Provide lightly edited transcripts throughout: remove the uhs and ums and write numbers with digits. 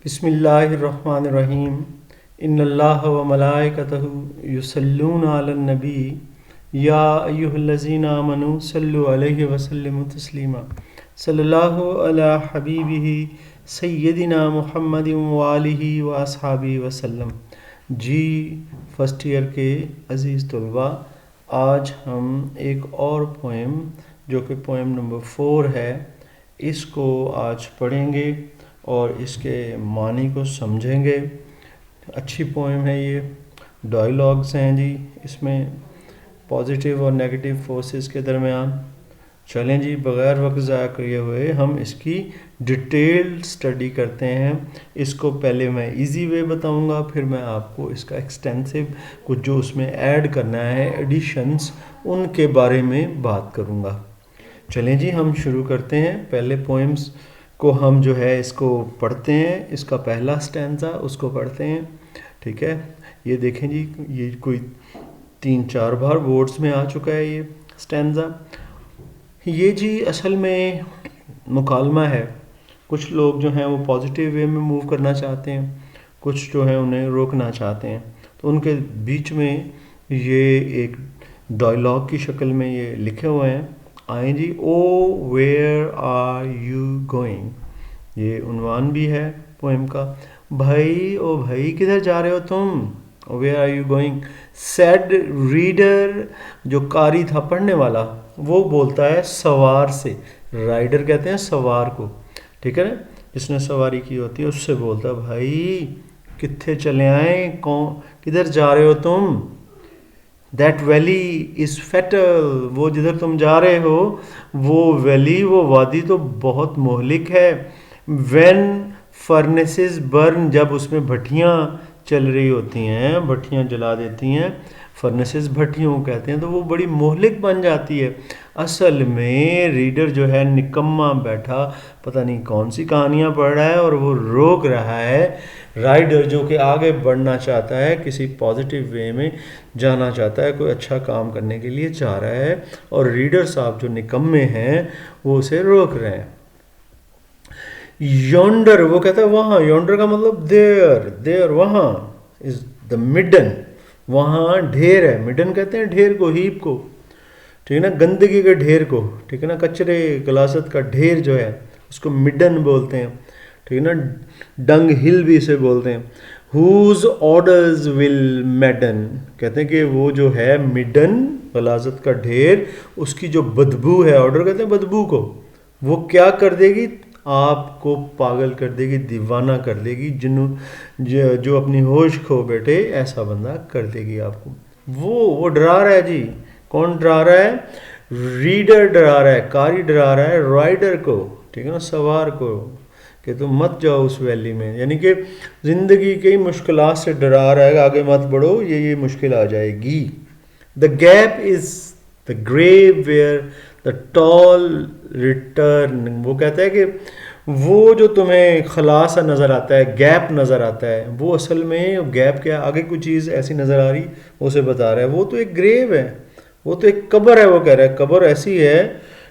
बिस्मिल्लाहिर्रहमानिर्रहीम इन्नल्लाह व मलाइकतहु युसल्लूना अलन नबी या अय्युहल्लज़ीना आमनू सल्लु अलैहि व सल्लिमु तस्लीमा सल्लल्लाहु अला हबीबिही सय्यदिना मुहम्मदिन व आलिहि व अस्हाबिहि वसल्लम। जी फर्स्ट ईयर के अज़ीज़ तलबा, आज हम एक और पोएम जो कि पोएम नंबर 4 है, इसको आज पढ़ेंगे और इसके मानी को समझेंगे। अच्छी पोएम है ये, डायलॉग्स हैं जी इसमें पॉजिटिव और नेगेटिव फोर्सेस के दरमियान। चलें जी, बग़ैर वक्त ज़ाया किए हुए हम इसकी डिटेल्ड स्टडी करते हैं। इसको पहले मैं इजी वे बताऊंगा, फिर मैं आपको इसका एक्सटेंसिव कुछ जो उसमें ऐड करना है एडिशंस, उनके बारे में बात करूंगा। चलें जी, हम शुरू करते हैं। पहले पोएम्स को हम जो है इसको पढ़ते हैं, इसका पहला स्टैंजा उसको पढ़ते हैं, ठीक है। ये देखें जी, ये कोई 3-4 बार बोर्ड्स में आ चुका है ये स्टैंजा। ये जी असल में मुकालमा है। कुछ लोग जो हैं वो पॉजिटिव वे में मूव करना चाहते हैं, कुछ जो है उन्हें रोकना चाहते हैं, तो उनके बीच में ये एक डायलॉग की शक्ल में ये लिखे हुए हैं। आए जी, ओ वेयर आर यू गोइंग, ये उन्वान भी है पोएम का। भाई ओ भाई किधर जा रहे हो तुम, where are you going. Said reader, जो कारी था पढ़ने वाला, वो बोलता है सवार से, राइडर कहते हैं सवार को, ठीक है ना, जिसने सवारी की होती है उससे बोलता है भाई कित्थे चले आए, कौन किधर जा रहे हो तुम। दैट वैली इज़ फैटल, वो जिधर तुम जा रहे हो वो वैली, वो वादी तो बहुत मोहलिक है। व्हेन फर्नेसेस बर्न, जब उसमें भट्टियाँ चल रही होती हैं, भट्टियाँ जला देती हैं, फर्नेसेस भट्टियों कहते हैं, तो वो बड़ी मोहलिक बन जाती है। असल में रीडर जो है निकम्मा बैठा पता नहीं कौन सी कहानियाँ पढ़ रहा है और वो रोक रहा है राइडर जो कि आगे बढ़ना चाहता है, किसी पॉजिटिव वे में जाना चाहता है, कोई अच्छा काम करने के लिए चाह रहा है, और रीडर साहब जो निकम्मे हैं वो उसे रोक रहे हैं। यॉन्डर, वो कहता है वहाँ, यॉन्डर का मतलब देयर, देयर वहाँ, इज द मिडन, वहाँ ढेर है। मिडन कहते हैं ढेर को, हीप को, ठीक है ना, गंदगी के ढेर को, ठीक है ना, कचरे गलासत का ढेर जो है उसको मिडन बोलते हैं, ठीक है ना। डंग हिल भी इसे बोलते हैं। हुज ऑर्डर्स विल मैडन, कहते हैं कि वो जो है मिडन, गलासत का ढेर, उसकी जो बदबू है, ऑर्डर कहते हैं बदबू को, वो क्या कर देगी, आपको पागल कर देगी, दीवाना कर देगी, जो अपनी होश खो बैठे ऐसा बंदा कर देगी आपको। वो डरा रहा है जी। कौन डरा रहा है, रीडर डरा रहा है, कारी डरा रहा है राइडर को, ठीक है ना, सवार को, कि तुम मत जाओ उस वैली में, यानी कि ज़िंदगी की मुश्किलात से डरा रहा है, आगे मत बढ़ो, ये मुश्किल आ जाएगी। The gap is the grave where the tall return, वो कहता है कि वो जो तुम्हें खला सा नज़र आता है, गैप नज़र आता है, वो असल में गैप क्या, आगे कोई चीज़ ऐसी नज़र आ रही, उसे बता रहा है, वो तो एक ग्रेव है, वो तो एक कब्र है। वो कह रहा है कब्र ऐसी है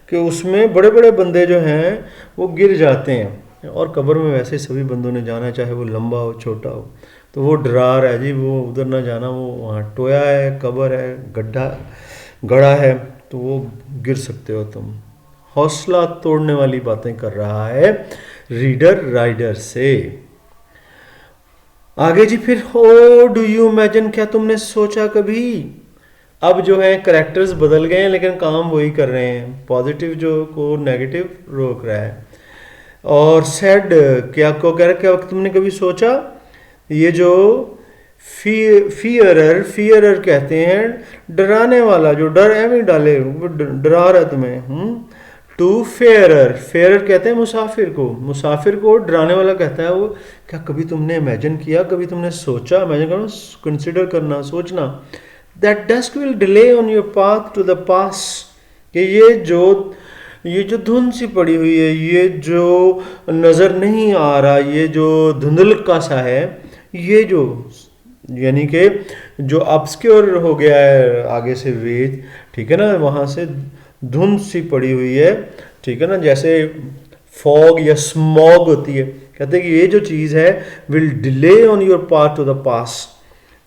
कि उसमें बड़े बड़े बंदे जो हैं वो गिर जाते हैं, और कब्र में वैसे सभी बंदों ने जाना है, चाहे वो लंबा हो छोटा हो। तो वो डरा रहा है जी, वो उधर ना जाना, वो वहाँ टोया है, कब्र है, गड्ढा गड़ा है, तो वो गिर सकते हो तुम। हौसला तोड़ने वाली बातें कर रहा है रीडर राइडर से। आगे जी फिर, ओ डू यू इमेजिन, क्या तुमने सोचा कभी। अब जो है करेक्टर्स बदल गए हैं लेकिन काम वही कर रहे हैं, पॉजिटिव जो को नेगेटिव रोक रहा है। और सैड, क्या को कह रहा, क्या तुमने कभी सोचा, ये जो फियरर कहते हैं डराने वाला, जो डर एवं डाले, वो डरा रहा है तुम्हें। टू फेयरर कहते हैं मुसाफिर को डराने वाला कहता है वो, क्या कभी तुमने इमेजिन किया, कभी तुमने सोचा, इमेजिन करना, कंसिडर करना, सोचना। That dust will delay on your path to the pass, कि ये जो धुंध सी पड़ी हुई है, ये जो नज़र नहीं आ रहा, ये जो धुंधलका सा है, ये जो यानी कि जो ऑब्स्क्योर हो गया है आगे से वेज, ठीक है ना, वहाँ से धुंध सी पड़ी हुई है, ठीक है ना, जैसे फॉग या स्मॉग होती है, कहते हैं कि ये जो चीज़ है will delay on your path to the pass.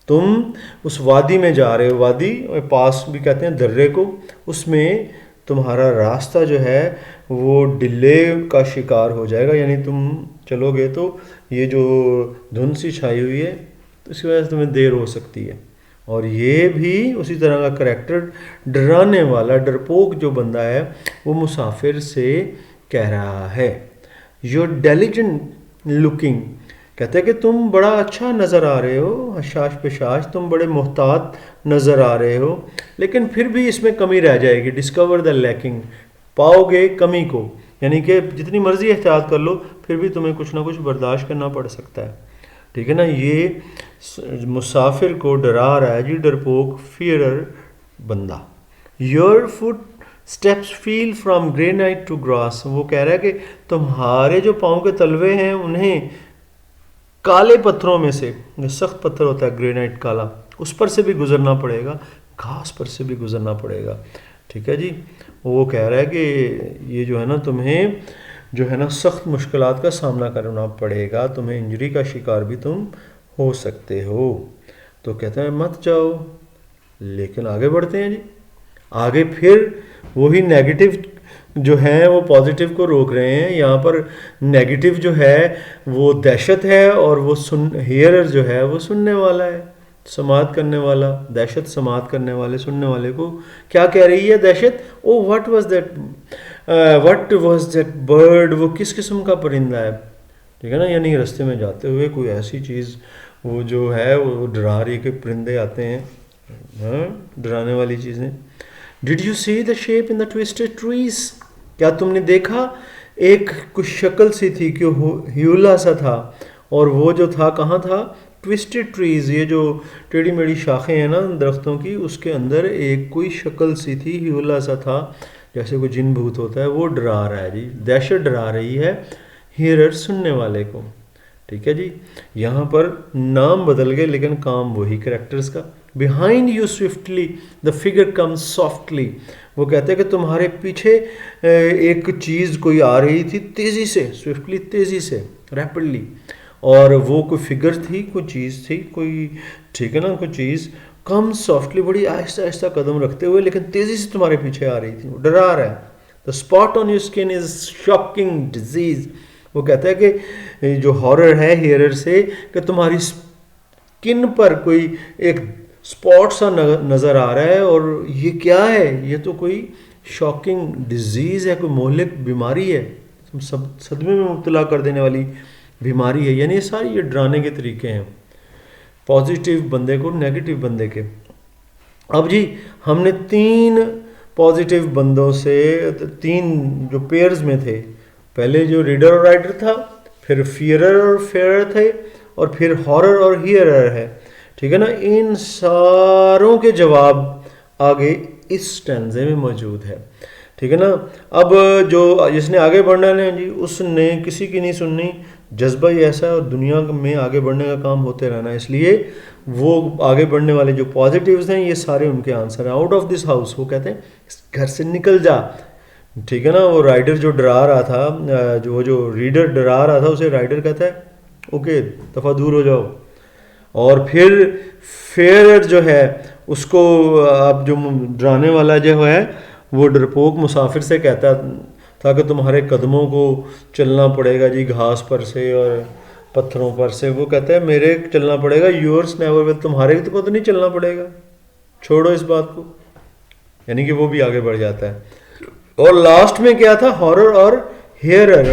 तुम उस वादी में जा रहे हो, वादी पास भी कहते हैं दर्रे को, उसमें तुम्हारा रास्ता जो है वो डिले का शिकार हो जाएगा, यानी तुम चलोगे तो ये जो धुंध सी छाई हुई है तो इसकी वजह से तुम्हें देर हो सकती है। और ये भी उसी तरह का करैक्टर, डराने वाला डरपोक जो बंदा है वो मुसाफिर से कह रहा है। योर डेलिजेंट लुकिंग, कहते हैं कि तुम बड़ा अच्छा नज़र आ रहे हो, हशाश पेशाश, तुम बड़े मोहतात नज़र आ रहे हो, लेकिन फिर भी इसमें कमी रह जाएगी। डिस्कवर द लैकिंग, पाओगे कमी को, यानी कि जितनी मर्जी एहतियात कर लो फिर भी तुम्हें कुछ ना कुछ बर्दाश्त करना पड़ सकता है। ठीक है ना, ये मुसाफिर को डरा रहा है जी डरपोक, फियरर बंदा। Your footsteps feel from granite to grass, वो कह रहा है कि तुम्हारे जो पाँव के तलवे हैं उन्हें काले पत्थरों में से, सख्त पत्थर होता है ग्रेनाइट काला, उस पर से भी गुजरना पड़ेगा, घास पर से भी गुजरना पड़ेगा। ठीक है जी, वो कह रहा है कि ये जो है ना तुम्हें जो है ना सख्त मुश्किलात का सामना करना पड़ेगा, तुम्हें इंजरी का शिकार भी तुम हो सकते हो। तो कहते हैं मत जाओ, लेकिन आगे बढ़ते हैं जी। आगे फिर वही नेगेटिव जो है वो पॉजिटिव को रोक रहे हैं। यहाँ पर नेगेटिव जो है वो दहशत है, और वो हियरर जो है वो सुनने वाला है, समात करने वाला। दहशत समात करने वाले, सुनने वाले को क्या कह रही है दहशत? Oh what was that bird, वो किस किस्म का परिंदा है। ठीक है ना, यानी रास्ते में जाते हुए कोई ऐसी चीज़ वो जो है वो डरा रही है कि परिंदे आते हैं, हाँ, डराने वाली चीज़ें। Did you see the shape in the twisted trees, क्या तुमने देखा एक कुछ शक्ल सी थी कि ह्यूला सा था, और वो जो था कहाँ था? ट्विस्टेड ट्रीज, ये जो टेढ़ी मेढ़ी शाखें हैं ना दरख्तों की, उसके अंदर एक कोई शक्ल सी थी, ह्यूला सा था, जैसे कोई जिन भूत होता है, वो डरा रहा है जी। दहशत डरा रही है हियरर, सुनने वाले को। ठीक है जी, यहाँ पर नाम बदल गए लेकिन काम वही करैक्टर्स का। Behind you swiftly the figure comes softly, वो कहते हैं कि तुम्हारे पीछे एक चीज़ कोई आ रही थी तेज़ी से, स्विफ्टली तेज़ी से, रैपिडली, और वो कोई फिगर थी, कोई चीज़ थी, कोई, ठीक है ना, कोई चीज़, कम सॉफ्टली, बड़ी आहिस्ता आहिस्ता कदम रखते हुए लेकिन तेज़ी से तुम्हारे पीछे आ रही थी, वो डरा रहा है। The spot on your skin is shocking disease, वो कहता है कि जो हॉरर है हियरर से कि तुम्हारी स्किन पर कोई एक स्पॉट सा नज़र आ रहा है, और ये क्या है? ये तो कोई शॉकिंग डिजीज़ है, कोई मोहलिक बीमारी है, सब सदमे में मुब्तला कर देने वाली बीमारी है। यानी ये सारी ये डराने के तरीके हैं पॉजिटिव बंदे को नेगेटिव बंदे के। अब जी हमने 3 पॉजिटिव बंदों से, 3 जो पेयर्स में थे, पहले जो रीडर और राइटर था, फिर फियरर और फेयर थे, और फिर हॉरर और हियरर है। ठीक है ना, इन सारों के जवाब आगे इस स्टैंजे में मौजूद है। ठीक है ना, अब जो जिसने आगे बढ़ना है जी, उसने किसी की नहीं सुननी, जज्बा ही ऐसा है, और दुनिया में आगे बढ़ने का काम होते रहना है, इसलिए वो आगे बढ़ने वाले जो पॉजिटिव्स हैं ये सारे उनके आंसर हैं। आउट ऑफ दिस हाउस, वो कहते हैं घर से निकल जा। ठीक है ना, वो राइडर जो डरा रहा था, जो रीडर डरा रहा था, उसे राइडर कहता है ओके दफ़ा दूर हो जाओ। और फिर फेयर जो है उसको, अब जो डराने वाला जो है वो डरपोक मुसाफिर से कहता था कि तुम्हारे कदमों को चलना पड़ेगा जी घास पर से और पत्थरों पर से। वो कहता है मेरे चलना पड़ेगा, योर्स नेवर विल, तुम्हारे को तो नहीं चलना पड़ेगा, छोड़ो इस बात को। यानी कि वो भी आगे बढ़ जाता है। और लास्ट में क्या था? हॉरर और hearer,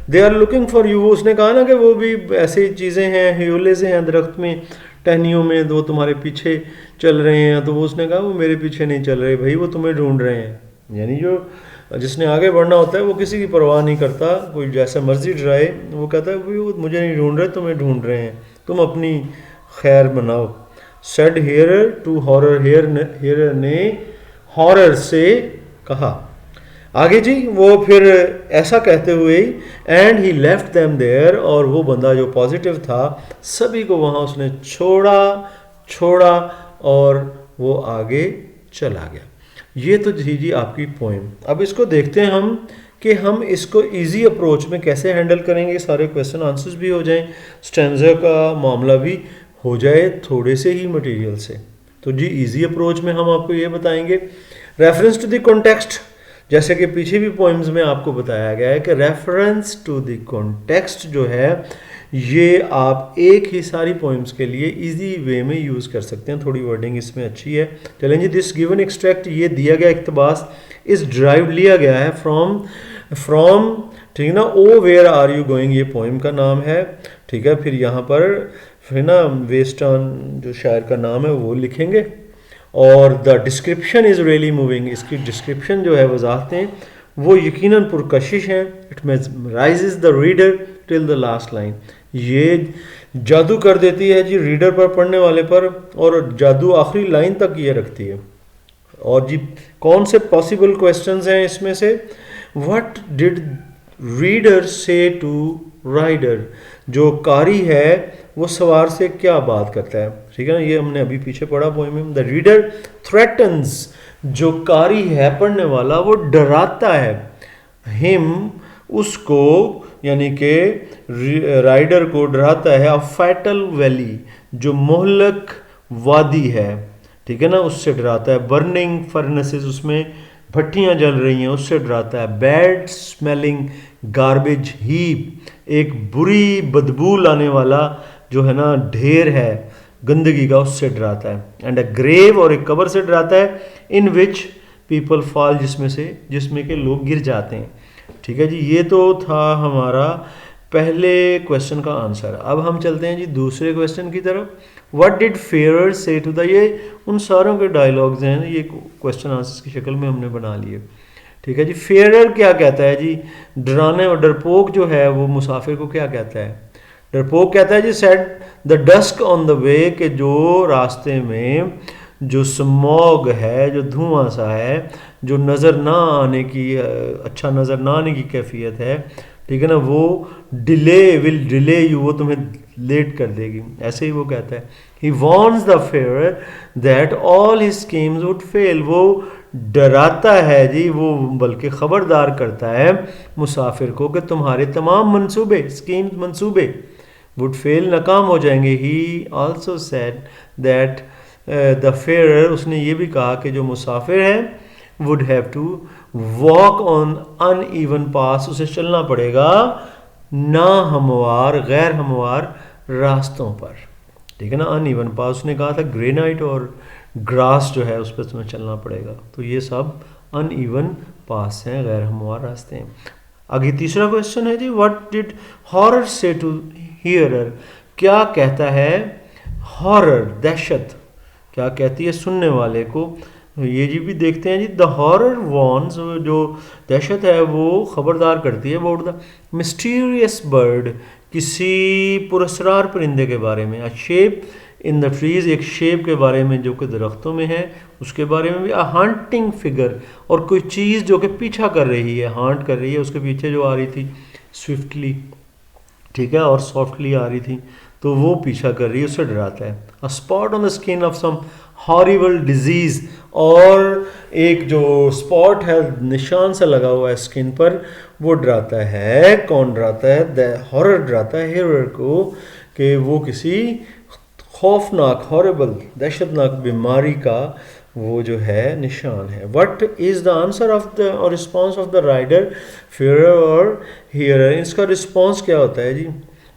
they are looking for you. उसने कहा ना कि वो भी ऐसी चीज़ें हैं, ह्यूले से हैं दरख्त में, टहनियों में, वो तुम्हारे पीछे चल रहे हैं। तो वो उसने कहा वो मेरे पीछे नहीं चल रहे भाई, वो तुम्हें ढूंढ रहे हैं। यानी जो जिसने आगे बढ़ना होता है वो किसी की परवाह नहीं करता, कोई जैसा मर्जी डराए, वो कहता है भाई वो मुझे नहीं ढूंढ रहे, तुम्हें ढूंढ रहे हैं, तुम अपनी खैर बनाओ। Said hearer to horror, hearer ने हॉरर से कहा। आगे जी वो फिर ऐसा कहते हुए and he left them there, और वो बंदा जो पॉजिटिव था सभी को वहाँ उसने छोड़ा और वो आगे चला गया। ये तो जी आपकी पोएम। अब इसको देखते हैं हम कि हम इसको इजी अप्रोच में कैसे हैंडल करेंगे, सारे क्वेश्चन आंसर्स भी हो जाएं, स्टैंजा का मामला भी हो जाए थोड़े से ही मटेरियल से। तो जी इजी अप्रोच में हम आपको ये बताएंगे रेफरेंस टू द कॉन्टेक्स्ट, जैसे कि पीछे भी पोइम्स में आपको बताया गया है कि रेफरेंस टू द कॉन्टेक्स्ट जो है ये आप एक ही सारी पोइम्स के लिए इजी वे में यूज़ कर सकते हैं। थोड़ी वर्डिंग इसमें अच्छी है। चलें जी, दिस गिवन एक्सट्रैक्ट, ये दिया गया इक्तबास इस ड्राइव लिया गया है फ्रॉम ठीक है ना, ओ वेयर आर यू गोइंग, ये पोइम का नाम है। ठीक है, फिर यहाँ पर फिर ना वेस्ट ऑन जो शायर का नाम है वो लिखेंगे, और the description is really moving, इसकी डिस्क्रिप्शन जो है वजाहतें वो यकीनन पुरकशिश हैं। It mesmerizes the reader till the last line, ये जादू कर देती है जी रीडर पर, पढ़ने वाले पर, और जादू आखिरी लाइन तक ये रखती है। और जी कौन से पॉसिबल क्वेश्चंस हैं इसमें से, व्हाट डिड रीडर से टू राइडर, जो कारी है वो सवार से क्या बात करता है। ठीक है ना, ये हमने अभी पीछे पढ़ा पोएम में। द रीडर थ्रेटन्स, जो कारी है पढ़ने वाला वो डराता है, हिम उसको, यानी कि राइडर को डराता है, अ फैटल वैली, जो मोहलक वादी है, ठीक है ना, उससे डराता है। बर्निंग फर्नेसेस, उसमें भट्टियाँ जल रही हैं, उससे डराता है। बैड स्मेलिंग गार्बेज हीप, एक बुरी बदबू लाने वाला जो है ना ढेर है गंदगी का, उससे डराता है। एंड अ ग्रेव, और एक कब्र से डराता है, इन विच पीपल फॉल, जिसमें के लोग गिर जाते हैं। ठीक है जी, ये तो था हमारा पहले क्वेश्चन का आंसर। अब हम चलते हैं जी दूसरे क्वेश्चन की तरफ। व्हाट डिड फेयरर से टू द, ये उन सारों के डायलॉग्स हैं, ये क्वेश्चन आंसर की शक्ल में हमने बना लिए। ठीक है जी, फेयरर क्या कहता है जी, डराने और डरपोक जो है वो मुसाफिर को क्या कहता है। डरपोक कहता है जी said the dusk on the way, के जो रास्ते में जो स्मॉग है, जो धुआं सा है, जो नज़र ना आने की, अच्छा नज़र ना आने की कैफियत है, ठीक है ना, वो विल डिले यू, वो तुम्हें लेट कर देगी, ऐसे ही वो कहता है। He warns the farer that all his schemes would fail, वो डराता है जी, वो बल्कि खबरदार करता है मुसाफिर को कि तुम्हारे तमाम मंसूबे, स्कीम्स, मंसूबे वुड फेल, नाकाम हो जाएंगे। He also said that the farer, उसने ये भी कहा कि जो मुसाफिर है would have to walk on uneven pass, उसे चलना पड़ेगा ना हमवार, गैर हमवार रास्तों पर। ठीक है ना, अनइवन पास, उसने कहा था ग्रेनाइट और ग्रास जो है उस पर तुम्हें चलना पड़ेगा, तो ये सब अनइवन पास हैं, गैर हमवार रास्ते हैं। आगे तीसरा क्वेश्चन है जी, व्हाट डिड हॉरर से टू हियरर, क्या कहता है हॉरर, दहशत क्या कहती है सुनने वाले को। ये जी भी देखते हैं जी, द हॉरर वॉर्न्स, जो दहशत है वो खबरदार करती है, अबाउट द मिस्टीरियस बर्ड, किसी पुरस्रार परिंदे के बारे में। अ शेप इन द ट्रीज, एक शेप के बारे में जो कि दरख्तों में है, उसके बारे में भी। अ हंटिंग फिगर, और कोई चीज़ जो कि पीछा कर रही है, हांट कर रही है, उसके पीछे जो आ रही थी स्विफ्टली, ठीक है, और सॉफ्टली आ रही थी, तो वो पीछा कर रही है, उससे डराता है। A spot on the skin of some horrible disease, और एक जो स्पॉट है, निशान सा लगा हुआ है स्किन पर, वो डराता है। कौन डराता है, द हॉरर डराता है हियरर को, कि वो किसी खौफनाक, हॉरिबल, दहशतनाक बीमारी का वो जो है निशान है। What is the answer of the और response of the rider, fearer और हियरर, इसका रिस्पॉन्स क्या होता है जी।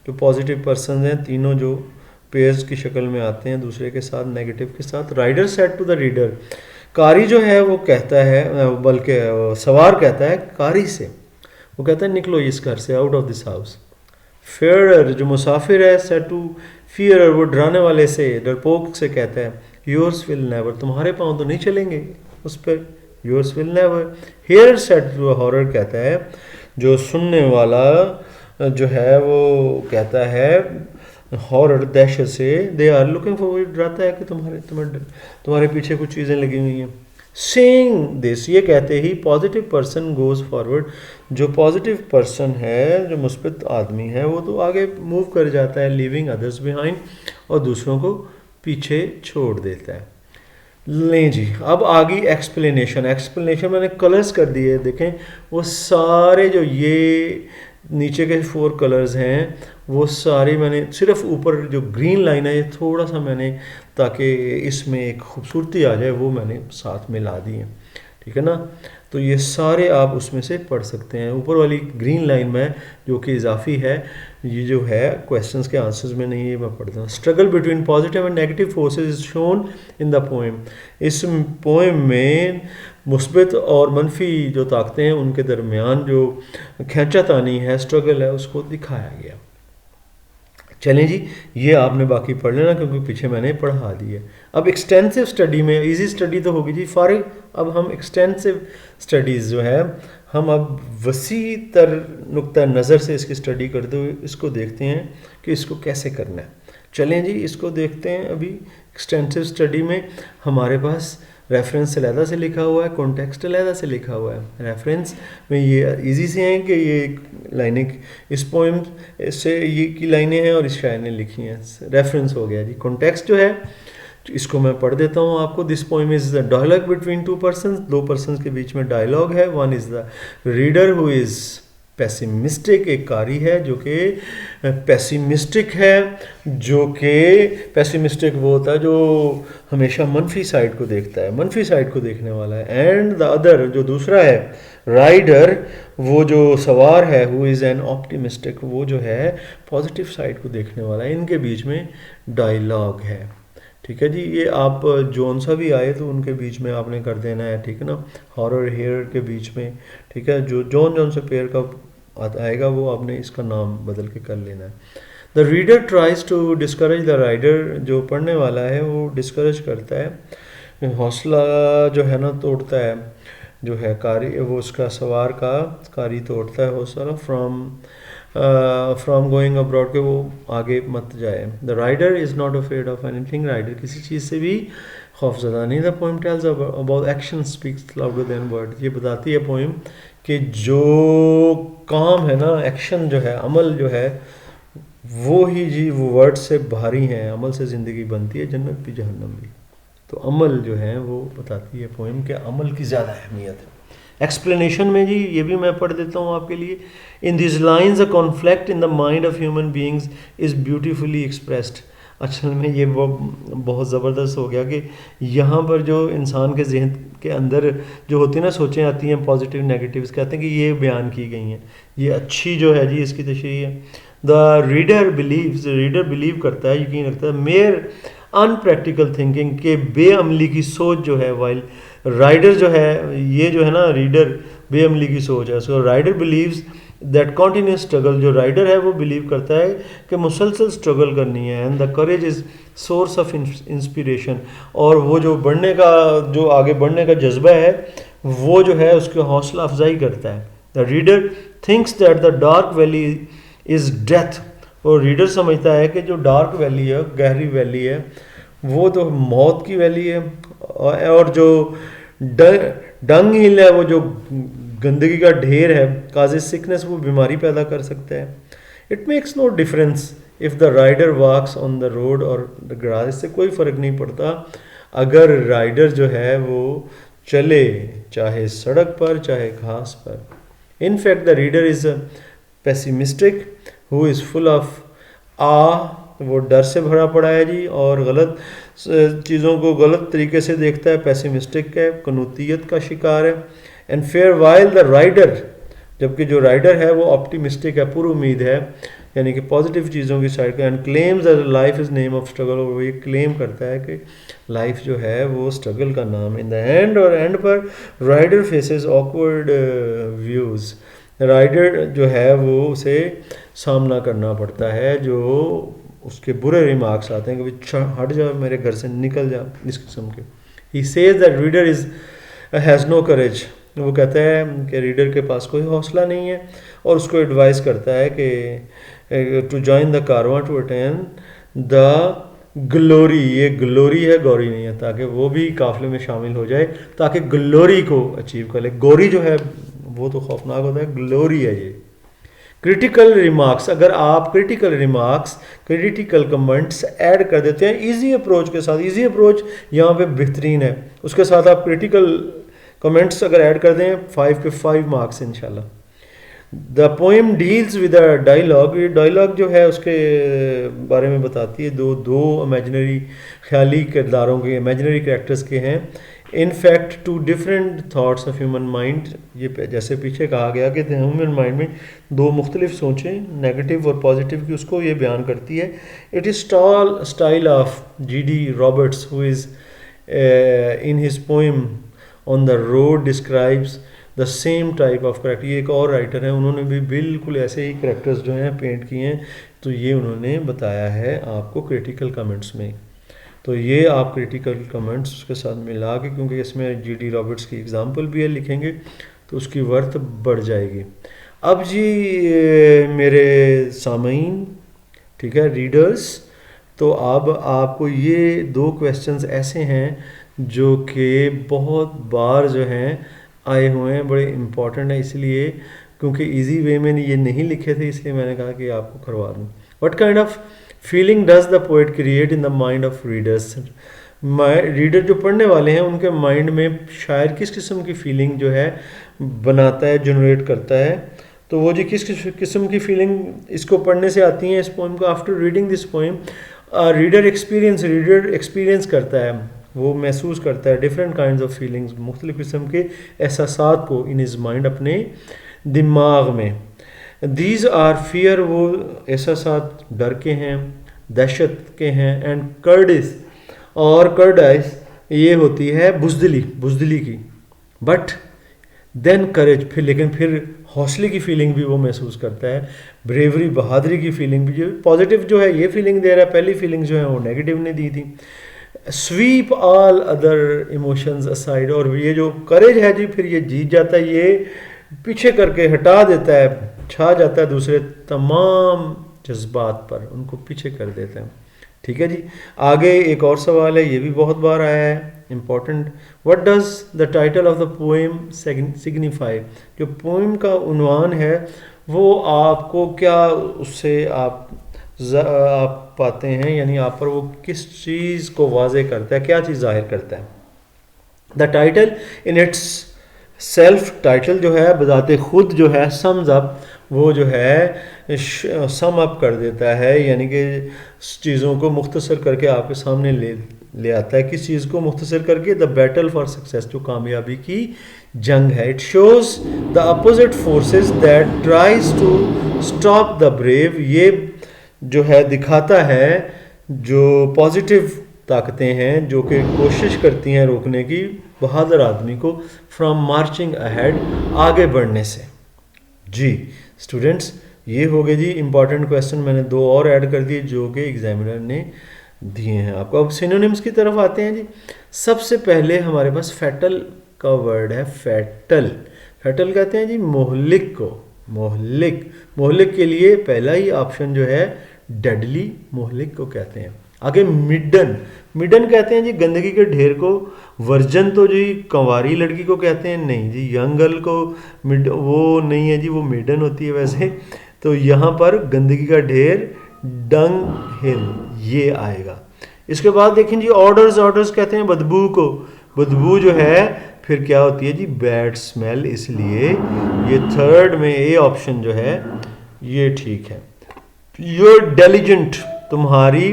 जो पॉजिटिव पर्सन हैं, तीनों जो पेयर्स की शक्ल में आते हैं दूसरे के साथ, नेगेटिव के साथ। Rider said to the reader, कारी जो है वो कहता है, बल्कि सवार कहता है कारी से, वो कहता है निकलो इस घर से, out of this house. Fairer जो मुसाफिर है, सेड टू फियरर, वो डराने वाले से, डरपोक से कहता है योर्स विल नेवर, तुम्हारे पाँव तो नहीं चलेंगे उस पर, yours will never. Hear said to horror, कहता है जो सुनने वाला जो है वो कहता है हॉरर, दहशत से, दे आर लुकिंग फॉर, डराता है कि तुम्हारे पीछे कुछ चीज़ें लगी हुई हैं। सेइंग दिस, ये कहते ही पॉजिटिव पर्सन गोज फॉरवर्ड, जो पॉजिटिव पर्सन है, जो मुस्बित आदमी है, वो तो आगे मूव कर जाता है, लीविंग अदर्स बिहाइंड, और दूसरों को पीछे छोड़ देता है। लें जी, अब आ गई एक्सप्लेनेशन। एक्सप्लेनेशन मैंने कलर्स कर दिए, देखें वो सारे जो ये नीचे के 4 कलर्स हैं वो सारे मैंने सिर्फ ऊपर जो ग्रीन लाइन है ये थोड़ा सा मैंने, ताकि इसमें एक खूबसूरती आ जाए, वो मैंने साथ में ला दी है, ठीक है ना। तो ये सारे आप उसमें से पढ़ सकते हैं। ऊपर वाली ग्रीन लाइन में जो कि इजाफी है, ये जो है क्वेश्चंस के आंसर्स में नहीं, ये मैं पढ़ता हूँ। Struggle between positive and negative forces is shown in the poem. इस पोएम में मुस्बित और मनफी जो ताकतें हैं उनके दरमियान जो खींचातानी है, स्ट्रगल है, उसको दिखाया गया। चलें जी, ये आपने बाकी पढ़ लेना क्योंकि पीछे मैंने पढ़ा दी है। अब एक्सटेंसिव स्टडी में, इजी स्टडी तो होगी जी फारिग, अब हम एक्सटेंसिव स्टडीज़ जो है हम अब वसी तर नुक्ता नज़र से इसकी स्टडी करते हुए इसको देखते हैं कि इसको कैसे करना है। चलें जी, इसको देखते हैं। अभी एक्सटेंसिव स्टडी में हमारे पास रेफरेंस अलहदा से लिखा हुआ है, कॉन्टेक्स्ट अलहदा से लिखा हुआ है। रेफरेंस में ये इजी से हैं कि ये लाइनें इस पोएम से ये की लाइनें हैं और इस शायर ने लिखी हैं, रेफरेंस हो गया जी। कॉन्टेक्स्ट जो है इसको मैं पढ़ देता हूँ आपको। This poem is the dialogue between 2 persons, 2 persons के बीच में डायलॉग है। One is the reader who is pessimistic, एक कारी है जो कि पेसिमिस्टिक है, जो कि पेसिमिस्टिक वो होता है जो हमेशा मनफी साइड को देखता है, मनफी साइड को देखने वाला है। एंड द अदर जो दूसरा है, राइडर, वो जो सवार है, हु इज़ एन ऑप्टिमिस्टिक, वो जो है पॉजिटिव साइड को देखने वाला है। इनके बीच में डायलॉग है, ठीक है जी। ये आप जोन सा भी आए तो उनके बीच में आपने कर देना है, ठीक है ना। हॉरर हेयर के बीच में, ठीक है, जो जोन से पेयर का आएगा वो आपने इसका नाम बदल के कर लेना है। The reader tries to discourage the rider, जो पढ़ने वाला है वो डिस्करेज करता है, हौसला जो है ना तोड़ता है, जो है कारी, वो उसका सवार का कारी तोड़ता है हौसला, फ्रॉम गोइंग अब्रॉड, के वो आगे मत जाए। The rider is not afraid of anything, rider किसी चीज़ से भी खौफजदा नहीं। The poem tells about action speaks louder than word, ये बताती है पोएम कि जो काम है ना, एक्शन जो है, अमल जो है, वो ही जी वो वर्ड से भारी हैं। अमल से ज़िंदगी बनती है, जन्नत भी जहन्नम भी। तो अमल जो है वो बताती है पोएम के अमल की ज़्यादा अहमियत है। एक्सप्लेनेशन में जी ये भी मैं पढ़ देता हूँ आपके लिए। In this lines a conflict in the mind of human beings is beautifully expressed. असल में ये वो बहुत ज़बरदस्त हो गया कि यहाँ पर जो इंसान के जहन के अंदर जो होती है ना सोचें आती हैं, पॉजिटिव नेगेटिव्स, कहते हैं कि ये बयान की गई हैं, ये अच्छी जो है जी इसकी तशरीह है। The reader believes, reader believe करता है, यकीन रखता है, मेयर अनप्रैक्टिकल थिंकिंग, के बेअमली की सोच जो है, वाइल राइडर जो है, ये जो है ना रीडर बेअमली की सोच है। So rider believes that continuous struggle, जो राइडर है वो बिलीव करता है कि मुसलसल स्ट्रगल करनी है। And the courage is source of inspiration, और वो जो बढ़ने का, जो आगे बढ़ने का जज्बा है, वो जो है उसकी हौसला अफजाई करता है। The reader thinks that the dark valley is death, और रीडर समझता है कि जो डार्क वैली है, गहरी वैली है, वो तो मौत की वैली है, और जो डंग हिल है, वो जो गंदगी का ढेर है, काज़े सिकनेस, वो बीमारी पैदा कर सकता है। It makes no difference if the rider walks on the road और द ग्रास, इससे कोई फ़र्क नहीं पड़ता अगर राइडर जो है वो चले, चाहे सड़क पर चाहे घास पर। In fact the reader is a pessimistic who is full of वो डर से भरा पड़ा है जी, और गलत चीज़ों को गलत तरीके से देखता है, पेसिमिस्टिक है, कनूतियत का शिकार है। And fair while the rider, जबकि जो राइडर है वो ऑप्टिमिस्टिक है, पूरी उम्मीद है, यानी कि पॉजिटिव चीज़ों की साइड का। And claims that life is name of struggle, और वो ये क्लेम करता है कि लाइफ जो है वो स्ट्रगल का नाम। इन द एंड, और एंड पर rider faces awkward views, rider जो है वो उसे सामना करना पड़ता है, जो उसके बुरे रिमार्क्स आते हैं कि हट जा, मेरे घर से निकल जा, इस किस्म के। He says that reader is has no courage, वो कहता है कि रीडर के पास कोई हौसला नहीं है, और उसको एडवाइस करता है कि to join the Karwaan to attain the glory, ये ग्लोरी है, गौरी नहीं है, ताकि वो भी काफिले में शामिल हो जाए, ताकि ग्लोरी को अचीव कर ले। गौरी जो है वो तो खौफनाक होता है, ग्लोरी है ये क्रिटिकल रिमार्क्स, अगर आप critical remarks, critical comments add कर देते हैं इजी अप्रोच के साथ, इजी अप्रोच यहाँ पे बेहतरीन है, उसके साथ आप क्रिटिकल कमेंट्स अगर ऐड कर दें 5 के 5 मार्क्स इंशाल्लाह। The poem deals with a dialogue, ये डायलॉग जो है उसके बारे में बताती है, दो इमेजिनरी ख्याली किरदारों के, इमेजिनरी कैरेक्टर्स के हैं। In fact two different thoughts of human mind, ये जैसे पीछे कहा गया कि ह्यूमन माइंड में दो मुख्तलिफ सोचें, नेगेटिव और पॉजिटिव की, उसको ये बयान करती है। It is style of G.D. Roberts who is in his poem on the road describes the same type of character. ये एक और राइटर हैं, उन्होंने भी बिल्कुल ऐसे ही करेक्टर्स जो हैं पेंट किए हैं, तो ये उन्होंने बताया है आपको क्रिटिकल कमेंट्स में। तो ये आप क्रिटिकल कमेंट्स उसके साथ मिला के, क्योंकि इसमें G.D. रॉबर्ट्स की एग्जांपल भी है, लिखेंगे तो उसकी वर्थ बढ़ जाएगी। अब जी मेरे सामीन, ठीक है, रीडर्स, तो अब आपको ये दो क्वेश्चंस ऐसे हैं जो कि बहुत बार जो हैं आए हुए हैं, बड़े इम्पॉर्टेंट है, इसलिए क्योंकि इजी वे में ये नहीं लिखे थे इसलिए मैंने कहा कि आपको करवा दूँ। What kind of feeling does the poet create in the mind of readers, reader जो पढ़ने वाले हैं उनके माइंड में शायर किस किस्म की फीलिंग जो है बनाता है, जनरेट करता है। तो वो जी किस किस्म की फीलिंग इसको पढ़ने से आती हैं, इस पोएम को। After reading this poem reader experience करता है, वो महसूस करता है डिफरेंट काइंड्स ऑफ फीलिंग्स, मुख्तलिफ किस्म के एहसासात को इन हिज माइंड, अपने दिमाग में। दीज आर फियर, वो एहसासात डर के हैं, दहशत के हैं, एंड कर्डिस, और कर्डाइस ये होती है बुजदिली की। बट देन करेज, फिर लेकिन फिर हौसले की फीलिंग भी वो महसूस करता है, ब्रेवरी, बहादुरी की फीलिंग भी, जो पॉजिटिव जो है ये फीलिंग दे रहा है, पहली फीलिंग जो है वो नेगेटिव ने दी थी। Sweep all other emotions aside, और ये जो करेज है जी फिर ये जीत जाता है, ये पीछे करके हटा देता है, छा जाता है दूसरे तमाम जज्बात पर, उनको पीछे कर देते हैं। ठीक है जी। आगे एक और सवाल है, ये भी बहुत बार आया है, important. What does the title of the poem signify, जो पोएम का उन्वान है वो आपको क्या उससे आप पाते हैं, यानी आप पर वो किस चीज़ को वाज़े करता है, क्या चीज़ जाहिर करता है। The title in its self, title जो है बजाते खुद जो है सम्स अप, वो जो है सम अप कर देता है, यानी कि चीज़ों को मुख्तसर करके आपके सामने ले आता है। किस चीज़ को मुख्तसर करके? द बैटल फॉर सक्सेस, जो कामयाबी की जंग है। It shows the opposite forces that tries to stop the brave, ये जो है दिखाता है जो पॉजिटिव ताकतें हैं जो कि कोशिश करती हैं रोकने की बहादुर आदमी को फ्रॉम मार्चिंग अहेड, आगे बढ़ने से। जी स्टूडेंट्स, ये हो गए जी इंपॉर्टेंट क्वेश्चन, मैंने दो और ऐड कर दिए जो कि एग्जामिनर ने दिए हैं आपको। अब सिनोनिम्स की तरफ आते हैं जी। सबसे पहले हमारे पास फैटल का वर्ड है, फैटल। फैटल कहते हैं जी मोहलिक को, मोहलिक के लिए पहला ही ऑप्शन जो है डेडली, मोहलिक को कहते हैं। आगे मिडन कहते हैं जी गंदगी के ढेर को। वर्जन तो जी कंवारी लड़की को कहते हैं, नहीं जी यंग गर्ल को वो नहीं है जी, वो मिडन होती है वैसे। तो यहाँ पर गंदगी का ढेर डंग हिल ये आएगा। इसके बाद देखें जी ऑर्डर्स कहते हैं बदबू को। बदबू जो है फिर क्या होती है जी बैड स्मेल, इसलिए ये थर्ड में ए ऑप्शन जो है ये ठीक है। योर डेलिजेंट, तुम्हारी,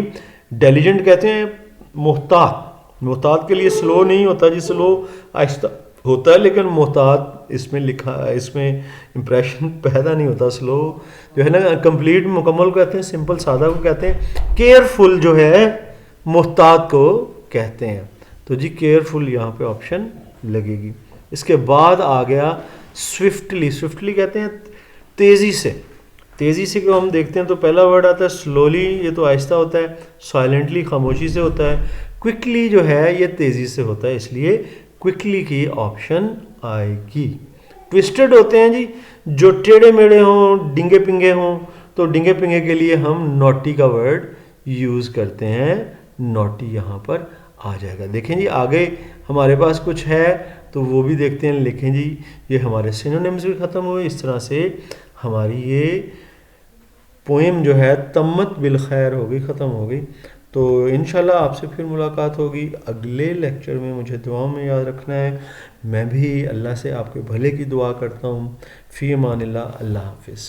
डेलिजेंट कहते हैं मोहतात के लिए स्लो नहीं होता जी, स्लो आहिस्ता होता है, लेकिन मोहतात इसमें लिखा, इसमें इंप्रेशन पैदा नहीं होता। स्लो जो है ना कंप्लीट मुकम्मल को कहते हैं, सिंपल सादा को कहते हैं। केयरफुल जो है मोहतात को कहते हैं। तो जी केयरफुल यहाँ पे ऑप्शन लगेगी। इसके बाद आ गया स्विफ्टली कहते हैं तेज़ी से को हम देखते हैं तो पहला वर्ड आता है स्लोली, ये तो आहिस्ता होता है। साइलेंटली खामोशी से होता है। क्विकली जो है ये तेज़ी से होता है, इसलिए क्विकली की ऑप्शन आएगी। ट्विस्टेड होते हैं जी जो टेढ़े मेढ़े हों, डिंगे पिंगे हों, तो डिंगे पिंगे के लिए हम नॉटी का वर्ड यूज़ करते हैं, नॉटी यहाँ पर आ जाएगा। देखें जी आगे हमारे पास कुछ है तो वो भी देखते हैं। लिखें जी ये हमारे सिनोनिम्स भी ख़त्म हुए। इस तरह से हमारी ये पोएम जो है तम्मत बिल खैर हो गई, ख़त्म हो गई। तो इंशाल्लाह आपसे फिर मुलाकात होगी अगले लेक्चर में। मुझे दुआओं में याद रखना है। मैं भी अल्लाह से आपके भले की दुआ करता हूँ। फ़ी अमानिल्लाह। अल्लाह हाफ़िज़।